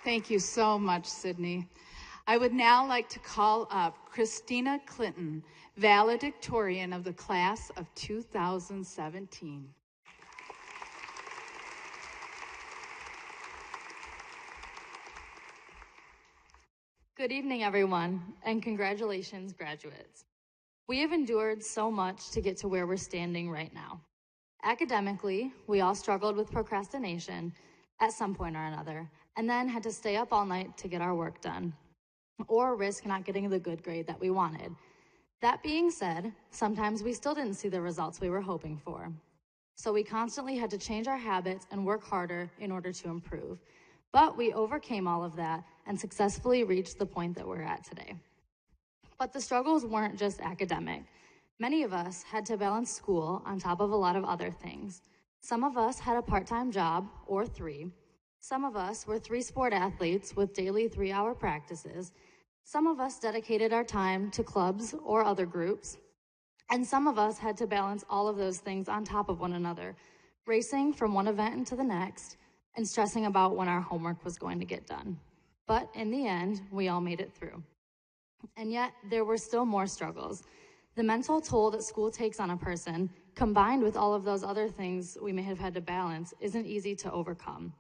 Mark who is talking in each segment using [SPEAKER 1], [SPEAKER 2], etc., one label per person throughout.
[SPEAKER 1] Thank you so much, Sydney. I would now like to call up Christina Clinton, valedictorian of the class of 2017.
[SPEAKER 2] Good evening, everyone, and congratulations, graduates. We have endured so much to get to where we're standing right now. Academically, we all struggled with procrastination at some point or another, and then had to stay up all night to get our work done, or risk not getting the good grade that we wanted. That being said, sometimes we still didn't see the results we were hoping for. So we constantly had to change our habits and work harder in order to improve. But we overcame all of that and successfully reached the point that we're at today. But the struggles weren't just academic. Many of us had to balance school on top of a lot of other things. Some of us had a part-time job, or 3. Some of us were 3-sport athletes with daily 3-hour practices. Some of us dedicated our time to clubs or other groups. And some of us had to balance all of those things on top of one another, racing from one event into the next, and stressing about when our homework was going to get done. But in the end, we all made it through. And yet, there were still more struggles. The mental toll that school takes on a person, combined with all of those other things we may have had to balance, isn't easy to overcome.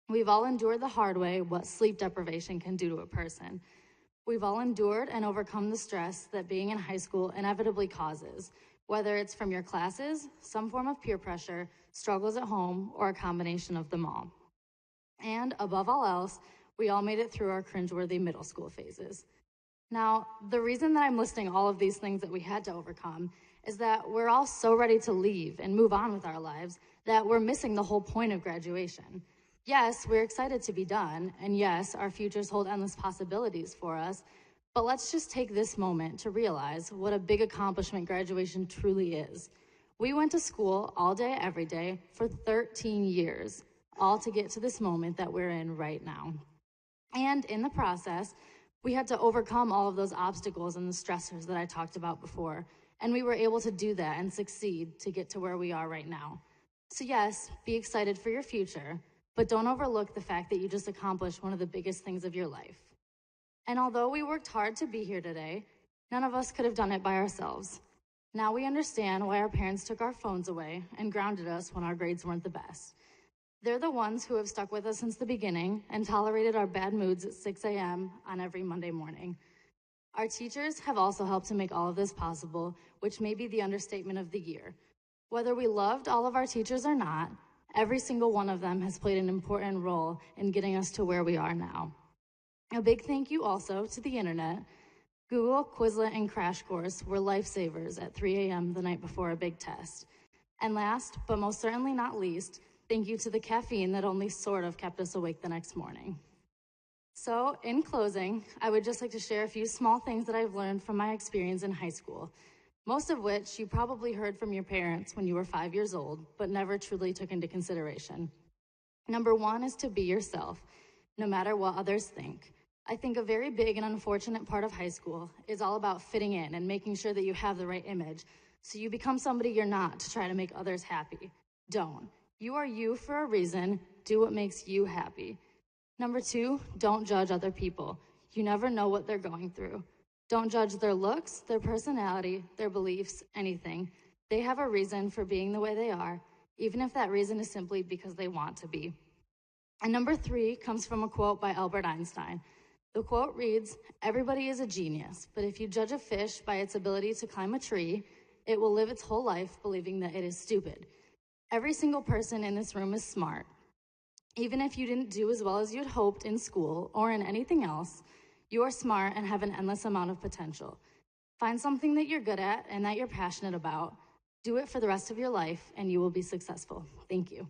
[SPEAKER 2] We've all endured the hard way what sleep deprivation can do to a person. We've all endured and overcome the stress that being in high school inevitably causes, whether it's from your classes, some form of peer pressure, struggles at home, or a combination of them all. And above all else, we all made it through our cringeworthy middle school phases. Now, the reason that I'm listing all of these things that we had to overcome is that we're all so ready to leave and move on with our lives that we're missing the whole point of graduation. Yes, we're excited to be done, and yes, our futures hold endless possibilities for us, but let's just take this moment to realize what a big accomplishment graduation truly is. We went to school all day, every day, for 13 years, all to get to this moment that we're in right now. And in the process, we had to overcome all of those obstacles and the stressors that I talked about before, and we were able to do that and succeed to get to where we are right now. So yes, be excited for your future, but don't overlook the fact that you just accomplished one of the biggest things of your life. And although we worked hard to be here today, none of us could have done it by ourselves. Now we understand why our parents took our phones away and grounded us when our grades weren't the best. They're the ones who have stuck with us since the beginning and tolerated our bad moods at 6 a.m. on every Monday morning. Our teachers have also helped to make all of this possible, which may be the understatement of the year. Whether we loved all of our teachers or not, every single one of them has played an important role in getting us to where we are now. A big thank you also to the internet. Google, Quizlet, and Crash Course were lifesavers at 3 a.m. the night before a big test. And last, but most certainly not least, thank you to the caffeine that only sort of kept us awake the next morning. So, in closing, I would just like to share a few small things that I've learned from my experience in high school, most of which you probably heard from your parents when you were 5 years old, but never truly took into consideration. Number 1 is to be yourself, no matter what others think. I think a very big and unfortunate part of high school is all about fitting in and making sure that you have the right image, so you become somebody you're not to try to make others happy. Don't. You are you for a reason. Do what makes you happy. Number 2, don't judge other people. You never know what they're going through. Don't judge their looks, their personality, their beliefs, anything. They have a reason for being the way they are, even if that reason is simply because they want to be. And number 3 comes from a quote by Albert Einstein. The quote reads, "Everybody is a genius, but if you judge a fish by its ability to climb a tree, it will live its whole life believing that it is stupid." Every single person in this room is smart. Even if you didn't do as well as you'd hoped in school or in anything else, you are smart and have an endless amount of potential. Find something that you're good at and that you're passionate about. Do it for the rest of your life, and you will be successful. Thank you.